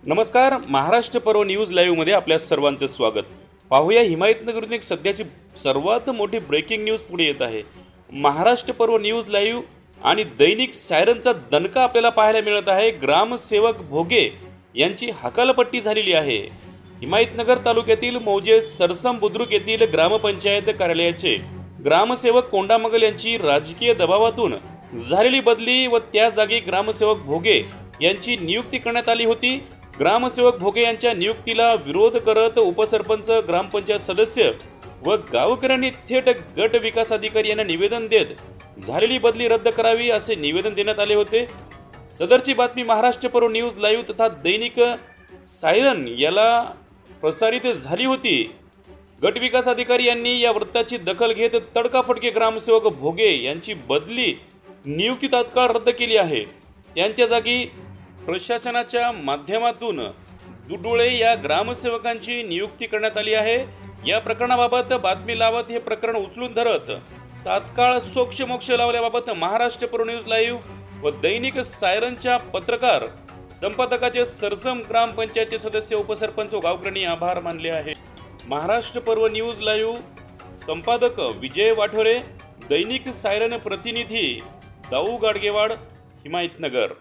नमस्कार. महाराष्ट्र पर्व न्यूज लाईव्हमध्ये आपल्या सर्वांचं स्वागत. पाहूया हिमायतनगरतून एक सध्याची सर्वात मोठी ब्रेकिंग न्यूज पुढे येत आहे. महाराष्ट्र पर्व न्यूज लाईव्ह आणि दैनिक सायरनचा दणका आपल्याला पाहायला मिळत आहे. ग्रामसेवक भोगे यांची हकालपट्टी झालेली आहे. हिमायतनगर तालुक्यातील मौजे सरसम बुद्रुक येथील ग्रामपंचायत कार्यालयाचे ग्रामसेवक कोंडामंगल यांची राजकीय दबावातून झालेली बदली व त्या जागी ग्रामसेवक भोगे यांची नियुक्ती करण्यात आली होती. ग्रामसेवक भोगे यांच्या नियुक्तीला विरोध करत उपसरपंच, ग्रामपंचायत सदस्य व गावकऱ्यांनी थेट गट विकास अधिकारी यांना निवेदन देत झालेली बदली रद्द करावी असे निवेदन देण्यात आले होते. सदरची बातमी महाराष्ट्र पर्व न्यूज लाईव्ह तथा दैनिक सायरन याला प्रसारित झाली होती. गट विकास अधिकारी यांनी या वृत्ताची दखल घेत तडकाफडके ग्रामसेवक भोगे यांची बदली नियुक्ती तात्काळ रद्द केली आहे. त्यांच्या जागी प्रशासनाच्या माध्यमातून दुडोळे या ग्रामसेवकांची नियुक्ती करण्यात आली आहे. या प्रकरणाबाबत बातमी लावत हे प्रकरण उचलून धरत तात्काळ सोक्षमोक्ष लावल्याबाबत महाराष्ट्र पर्व न्यूज लाईव्ह व दैनिक सायरनच्या पत्रकार संपादकाचे सरसम ग्रामपंचायतचे सदस्य, उपसरपंच व गावकऱ्यांनी आभार मानले आहे. महाराष्ट्र पर्व न्यूज लाईव्ह संपादक विजय वाठोरे, दैनिक सायरन प्रतिनिधी दाऊ गाडगेवाड, हिमायतनगर.